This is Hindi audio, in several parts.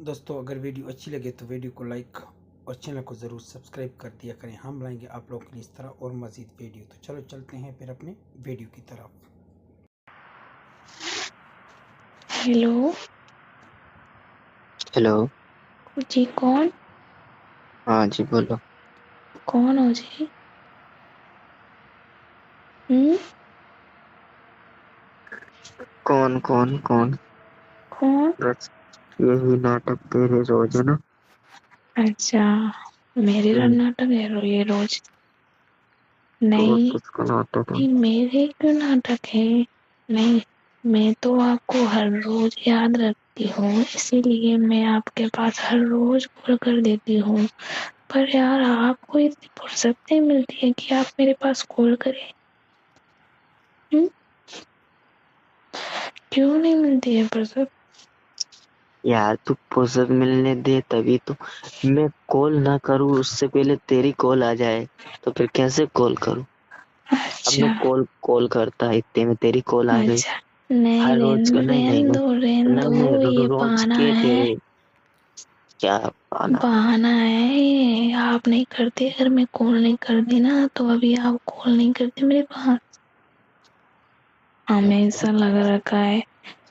दोस्तों अगर वीडियो अच्छी लगे तो वीडियो को लाइक और चैनल को ज़रूर सब्सक्राइब कर दिया करें। हम लाएंगे आप लोगों के लिए इस तरह और मज़ीद वीडियो। तो चलो चलते हैं फिर अपने वीडियो की तरफ। Hello hello. जी कौन? हाँ जी बोलो। कौन हो जी? हम्म कौन कौन कौन? कौन? बस यही नाटक तेरे रोज है ना। अच्छा, मेरे नाटक है ये रोज? तो और नहीं किसका नाटक है? नहीं, मेरे क्यों नाटक है? नहीं, मैं तो आपको हर रोज याद रखती हूँ, इसीलिए मैं आपके पास हर रोज कॉल कर देती हूँ। पर यार आपको इतनी फुर्सत नहीं मिलती है कि आप मेरे पास कॉल करें। क्यों नहीं मिलती है फुर्सत? यार तू फुर्सत मिलने दे तभी तो। मैं कॉल ना करूँ उससे पहले तेरी कॉल आ जाए तो फिर कैसे कॉल करूँ? अब मैं अच्छा कॉल करता इतने में तेरी कॉल आ गई। अच्छा, नहीं हर रोज का नहीं नहीं रहने दो रहने नहीं दो, नहीं ये रोज बहाना के है। तेरे क्या आना। बहाना है ये, आप नहीं करते। अगर मैं कॉल नहीं करती ना तो अभी आप कॉल नहीं करते मेरे पास। हमेशा लग रखा है।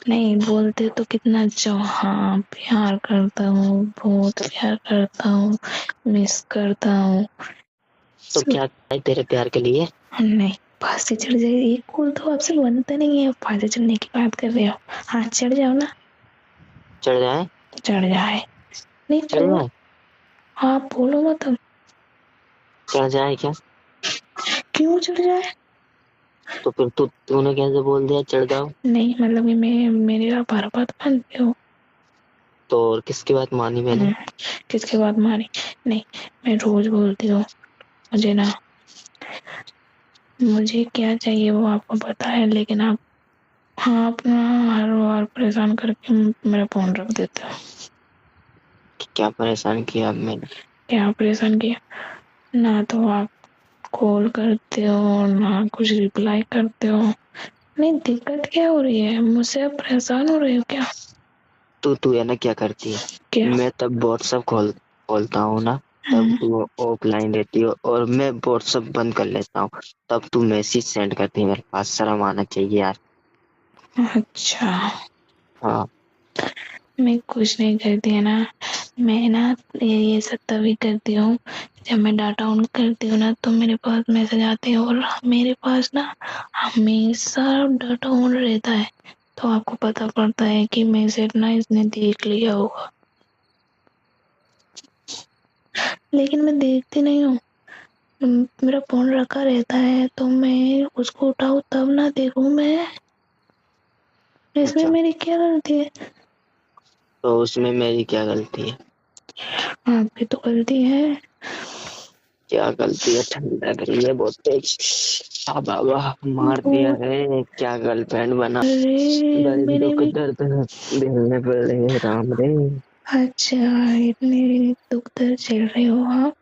नहीं बोलते तो कितना अच्छा, हाँ प्यार करता हूँ, बहुत प्यार करता हूँ, मिस करता हूँ। तो क्या है तेरे प्यार के लिए? नहीं, फांसी चढ़ जाएगी। एक कॉल तो आपसे बनता नहीं है, फांसी चढ़ने की बात कर रहे हो। हाँ चढ़ जाओ ना। चढ़ जाए? चढ़ जाए? नहीं चढ़ चढ़ो। जाए? आप बोलो मत अब। चढ़ जाए क्या? क्यों चढ़ जाए? तो फिर तूने कैसे बोल दिया चढ़ जाओ? नहीं मतलब कि मैं मेरी आप हर बात मानते हो? तो और किसकी बात मानी मैंने? किसके बात मानी? नहीं, मैं रोज बोलती हूँ। मुझे ना, मुझे क्या चाहिए वो आपको पता है, लेकिन आप ना हर बार परेशान करके मेरा फोन रख देते हो। क्या परेशान किया अब मैंने? क्या परेशान किया? ना तो आप कॉल करते हो ना कुछ रिप्लाई करते हो। नहीं, दिक्कत क्या हो रही है? मुझसे आप परेशान हो रहे हो क्या? तू है ना क्या करती है? क्या? मैं तब व्हाट्सएप खोलता हूँ ना, तब तू ऑफलाइन रहती हो और मैं व्हाट्सएप बंद कर लेता हूँ, तब तू मैसेज सेंड करती है मेरे पास। शर्म आना चाहिए यार। अच्छा, हाँ। मैं कुछ नहीं करती है ना। मैं ना ये सब तभी करती हूँ जब मैं डाटा ऑन करती हूँ ना तो मेरे पास मैसेज आते हैं, और मेरे पास ना हमेशा डाटा ऑन रहता है, तो आपको पता पड़ता है कि मैसेज ना इसने देख लिया होगा, लेकिन मैं देखती नहीं हूँ। मेरा फोन रखा रहता है तो मैं उसको उठाऊँ तब ना देखूँ मैं। इसमें अच्छा, मेरी क्या गलती है? तो उसमें मेरी क्या गलती है? आपकी तो गलती है। क्या गलती है? ठंड लग रही है बहुत तेज। बाबा मार दिया बहुत। है क्या गर्लफ्रेंड बना। अरे बड़े मेरे दुख में। दर्द झेलने पड़ रहे हैं राम रे। अच्छा, इतने दुख दर्द झेल रहे हो आप?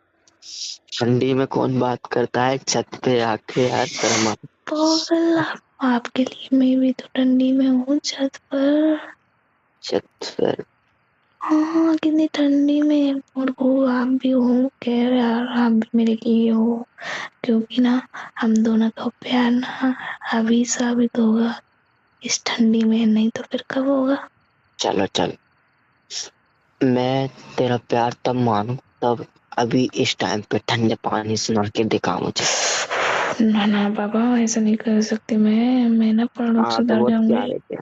ठंडी में कौन बात करता है छत पे आके यार, शर्म आ। पागल, आपके लिए मैं भी तो ठंडी में हूँ छत पर। छत पर? हाँ, कितनी ठंडी में, और वो आप भी हो, कह रहे यार आप भी मेरे लिए हो, क्योंकि ना हम दोनों का प्यार ना अभी साबित होगा इस ठंडी में, नहीं तो फिर कब होगा? चलो चल, मैं तेरा प्यार तब मानू तब अभी इस टाइम पे ठंडे पानी से नहा के दिखा मुझे। ना ना बाबा, ऐसा नहीं कर सकती मैं ना पढ़ हाँ तो सुधर बहुत जाऊंगी। प्यारे थे।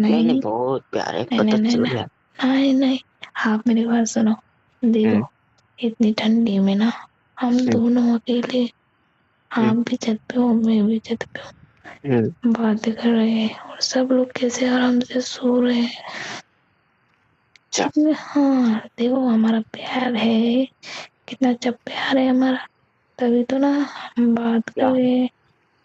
नहीं नहीं नहीं बहुत प्यारे, नहीं पता नहीं नहीं चल नहीं गया। नहीं नहीं, आप मेरी बात सुनो। देखो, हम्म इतनी ठंडी में ना हम हम्म दोनों अकेले, हम्म आप भी छत पे हो मैं भी छत पे हम्म। हूँ, बातें कर रहे हैं और सब लोग कैसे आराम से सो रहे हैं। अच्छा। कितने, हाँ देखो हमारा प्यार है, कितना अच्छा प्यार है हमारा, तभी तो ना हम बात कर क्या रहे हैं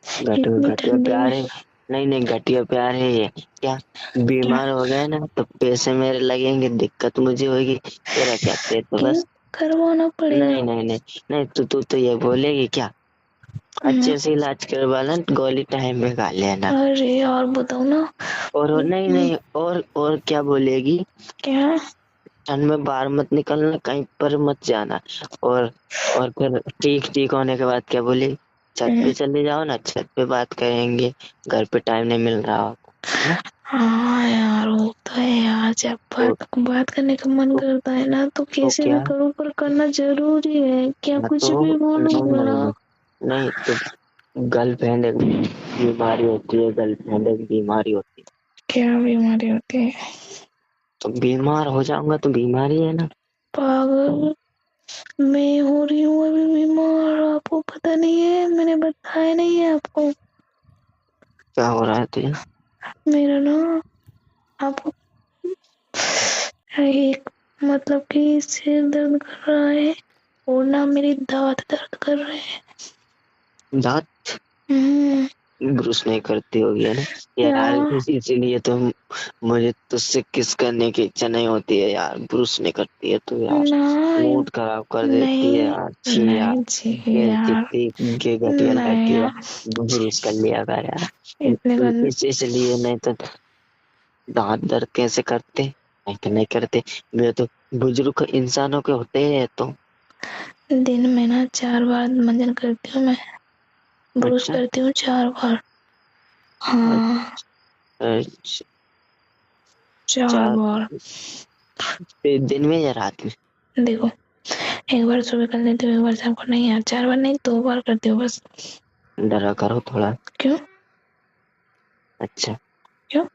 घटिया इतनी घटिया ठंडी में। प्यार है? नहीं नहीं घटिया प्यार है ये क्या? क्या? बीमार हो गए ना तो पैसे मेरे लगेंगे, दिक्कत मुझे होगी, तेरा क्या तेरे तो क्यों? बस। करवाना पड़ेगा। नहीं नहीं नहीं नहीं, तू तो ये बोलेगी क्या? हम्म, अच्छे से इलाज करवा लेना, गोली टाइम पे खा लेना। अरे और बताओ ना। और नहीं नहीं और क्या बोलेगी? क्या? ठंड में बाहर मत निकलना, कहीं पर मत जाना। और फिर ठीक ठीक होने के बाद क्या बोली, छत पे चले जाओ ना, छत पे बात करेंगे, घर पे टाइम नहीं मिल रहा आपको, है ना? हाँ यार, वो तो है यार, जब बात करने का मन तो, करता है ना तो कैसे भी क्या करूँ, पर करना जरूरी है क्या, हाँ, कुछ तो भी बोलूं नहीं नहीं बोला। नहीं नहीं, तो गर्लफ्रेंड एक बीमारी होती है, गर्लफ्रेंड एक बीमारी होती है। क्या बीमारी होती है? तो बीमार हो जाऊंगा तो बीमारी है ना। पागल, मैं हो रही हूँ अभी बीमार, आपको पता नहीं है, मैंने बताया नहीं है आपको। क्या हो रहा है तुझे? मेरा ना, आपको एक मतलब कि सिर दर्द कर रहा है और ना मेरे दांत दर्द कर रहे हैं। दांत हम्म, ब्रुश नहीं करती होगी, है ना यार? यार इसीलिए तो मुझे तुझसे किस करने की इच्छा नहीं होती है यार, ब्रुश नहीं करती है तू यार, नहीं मूड खराब कर देती है नहीं यार, छी यार। नहीं जी ये यार, कितनी के घटिया नहीं लड़की है, यार, ब्रुश कर लिया कर यार। इतने गंदे। इसलिए नहीं तो दांत दर्द कैसे करते, नहीं तो नहीं करते। मेरे तो बुजुर्ग इंसानों के होते हैं तो। दिन में ना 4 बार मंजन करती हूँ मैं, ब्रश अच्छा करती हूँ 4 बार। हाँ, अच्छा, 4 चार बार। दिन में या रात में? देखो, एक बार सुबह कर लेती हूँ, एक बार शाम को। नहीं यार, 4 बार नहीं, 2 बार करती हूँ बस। डरा करो थोड़ा। क्यों? अच्छा, क्यों?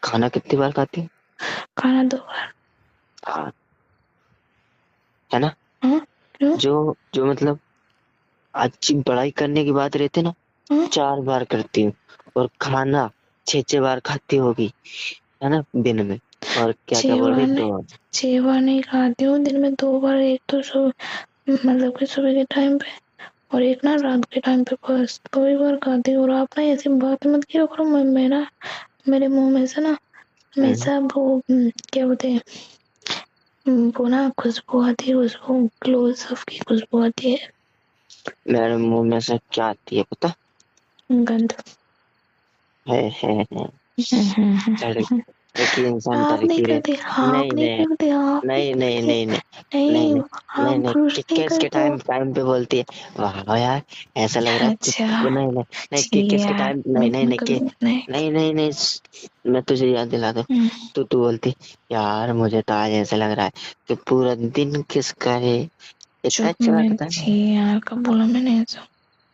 खाना कितनी बार खाती है? खाना 2 बार। हाँ, है ना? हाँ, क्यों? जो जो मतलब अच्छी पढ़ाई करने की बात रहती है ना, हाँ, 4 बार करती हूँ। और खाना 6 6 बार खाती होगी, है ना, दिन में? और क्या क्या 6 बोल बार रही, नहीं, 2 बार? 6 बार नहीं खाती हूँ, दिन में 2 बार। एक तो मतलब कि सुबह के टाइम पे, और एक ना रात के टाइम पे, बस 2 ही बार खाती हूँ। और आप ना ऐसी बात मत किया करो, मैं ना, मेरे मुंह में से ना हमेशा वो क्या बोलते हैं, वो ना खुशबू आती है, खुशबू, क्लोज अप की खुशबू आती है। मेरे मुंह में से क्या आती है पता गंध। है। लड़की इंसान आप नहीं तरक्की रहे। करते, आप नहीं नहीं नहीं करते, आप नहीं नहीं नहीं करते। नहीं नहीं नहीं नहीं, नहीं नहीं आप नहीं, ब्रश नहीं किस के करते हो। टाइम टाइम पे बोलती है, वाह यार, ऐसा लग रहा है अच्छा, नहीं नहीं नहीं, ठीक है किस के यार, टाइम, नहीं नहीं मैं नहीं कभी नहीं। नहीं नहीं नहीं, मैं तुझे याद दिला दूं। तू बोलती, यार मुझे तो आज ऐसा लग रहा है कि पूरा दिन किस करे, इतना चुप, अच्छा मैं लगता है। छी यार, कब बोला मैंने ऐसा?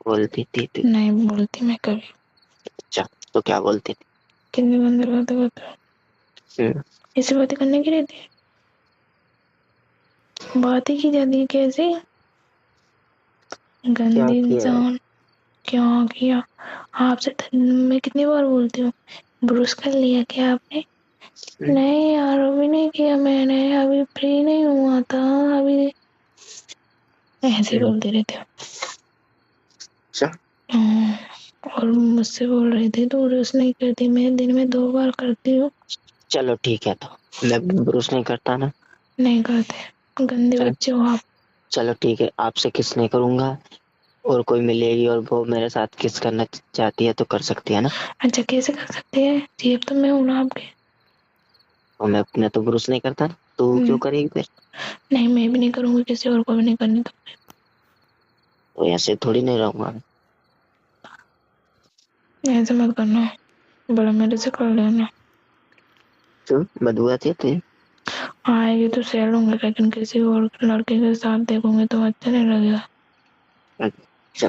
बोलती थी तू। नहीं बोलती मैं कभी। अच्छा, तो क्या बोलती थी? कितनी गंदी बातें करते हो, हम्म, ऐसी बातें करने की रहती है? बातें की जाती है कैसे? क्या गंदी किया है? इंसान। क्या किया? आपसे मैं कितनी बार बोलती हूँ, ब्रश कर लिया क्या आपने? हम्म, नहीं यार, अभी नहीं किया मैंने, अभी फ्री नहीं हुआ था अभी, ऐसे बोलते रहते हो। अच्छा और मुझसे बोल रहे थे तो ब्रश नहीं करती, मैं दिन में 2 बार करती हूँ। चलो ठीक है, तो मैं ब्रश नहीं करता ना। नहीं करते, गंदे चल, बच्चे हो आप। चलो ठीक है, आपसे किस नहीं करूंगा, और कोई मिलेगी और वो मेरे साथ किस करना चाहती है तो कर सकती है ना। अच्छा, कैसे कर सकते हैं जी, अब तो मैं हूं ना आपके। और मैं तो ब्रश नहीं करता ना, तो क्यों करेगी फिर? नहीं, मैं भी नहीं करूंगी, किसी और को भी नहीं करनी। तो ऐसे थोड़ी नहीं रहूंगा मैं। तो ऐसे मत करना, बड़ा मेरे से कर लेना। क्यों, बदबू आती है तुझे? आएगी तो सह लूंगी, लेकिन किसी और लड़के के साथ देखूंगी तो अच्छा नहीं लगेगा। अच्छा,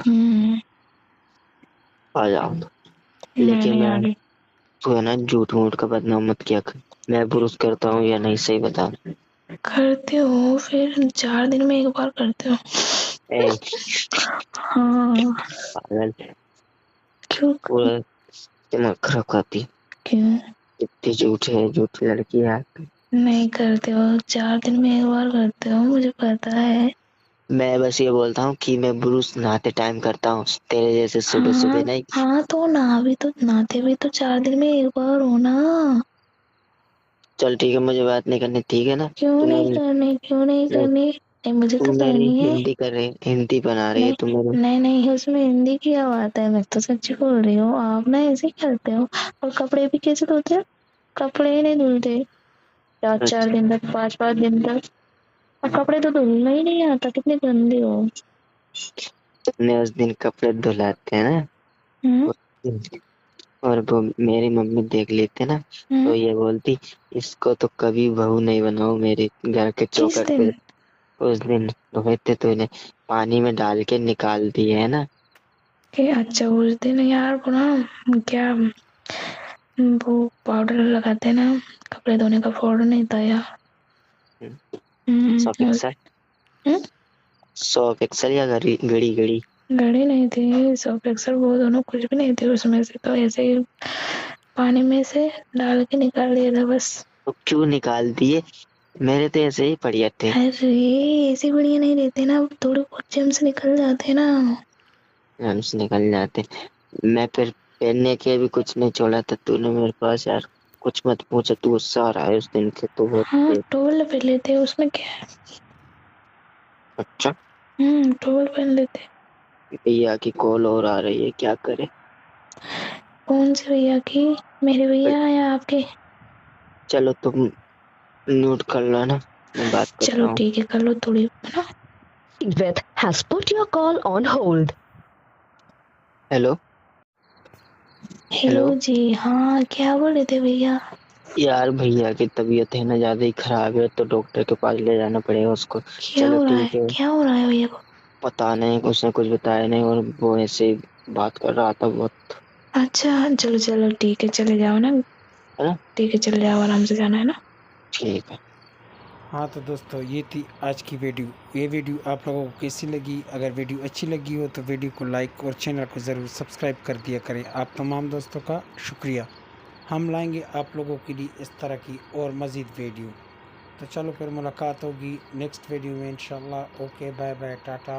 आ जाओ तो। मैं लेकिन नहीं आ मैं, रही। तू है ना, झूठ मूठ का बदनाम मत किया कर। मैं ब्रश करता हूँ या नहीं, सही बता। करती हूँ, फिर 4 दिन में 1 बार करती हूँ। ए हाँ। पागल, क्यों? पूरा दिमाग खराब करती है। क्यों इतनी झूठ है, झूठी लड़की है। नहीं करते हो? 4 दिन में 1 बार करते हो, मुझे पता है। मैं बस ये बोलता हूँ कि मैं ब्रूस नहाते टाइम करता हूँ, तेरे जैसे सुबह हाँ सुबह नहीं। हाँ, तो नहाते भी तो 4 दिन में 1 बार हो ना। चल ठीक है, मुझे बात नहीं करनी, ठीक है ना? क्यों तू नहीं मेरी करनी, क्यों नहीं नहीं, करनी? नहीं, मुझे तू तो मेरी करनी है। हिंदी कर रही, हिंदी बना रही है नहीं तू मेरी। नहीं नहीं, उसमें हिंदी की क्या बात है, मैं तो सच्ची बोल रही हूँ, आप ना ऐसे ही करते हो। और कपड़े भी कैसे धोते हो? कपड़े ही नहीं धुलते, 4 दिन तक, 5 दिन तक। और कपड़े तो धुलना ही नहीं आता, कितने गंदे हो। तुमने उस दिन कपड़े धुलाते हैं ना, हम्म उस दिन, और वो मेरी मम्मी देख लेते ना हम्म। तो ये बोलती इसको तो कभी बहू नहीं बनाओ मेरे घर के किस चौखट पे। दिन? उस दिन धोए थे तो इन्हें पानी में डाल के निकाल दिए है ना। कि अच्छा उस दिन यार वो ना, क्या वो पाउडर लगाते हैं ना, कपड़े धोने का पाउडर नहीं था यार। सर्फ हम्म एक्सल, सर्फ एक्सल या गड़ी गड़ी। घड़ी नहीं थी, सर्फ एक्सल वो दोनों कुछ भी नहीं थे उसमें से, तो ऐसे ही पानी में से डाल के निकाल दिया था बस। तो क्यों निकाल दिए? मेरे तो ऐसे ही बढ़िया थे। अरे ऐसे बढ़िया नहीं रहते ना, थोड़े बहुत जेम्स निकल जाते हैं ना। हमसे निकल जाते। मैं फिर पहनने के भी कुछ नहीं छोड़ा था तूने मेरे पास यार। कुछ मत पूछो, तू गुस्सा आ रहा है उस दिन से तो बहुत हाँ तेज। टॉवल पहन लेते, उसमें क्या है। अच्छा, टॉवल पहन लेते। भैया की कॉल और आ रही है, क्या करे? कौन से भैया की? मेरे भैया या आपके? चलो तुम म्यूट कर लो ना, मैं बात करता चलो हूँ। ठीक है, कर लो थोड़ी ना। with has put your call on hold. Hello hello ji, हाँ क्या बोल रहे थे भैया? यार, भैया की तबीयत है ना ज्यादा ही खराब है तो डॉक्टर के पास ले जाना पड़ेगा उसको। क्या चलो हो रहा है, ठीक है। क्या हो रहा है भैया को? पता नहीं, उसने कुछ बताया नहीं और वो ऐसे ही बात कर रहा था बहुत, अच्छा चलो चलो ठीक है, चले जाओ ना। है ना। ठीक है चले जाओ, आराम से जाना है ना। ठीक है। हाँ तो दोस्तों ये थी आज की वीडियो। ये वीडियो आप लोगों को कैसी लगी? अगर वीडियो अच्छी लगी हो तो वीडियो को लाइक और चैनल को ज़रूर सब्सक्राइब कर दिया करें। आप तमाम दोस्तों का शुक्रिया। हम लाएंगे आप लोगों के लिए इस तरह की और मज़ीद वीडियो। तो चलो फिर मुलाकात होगी नेक्स्ट वीडियो में इंशाल्लाह। Okay bye bye Tata.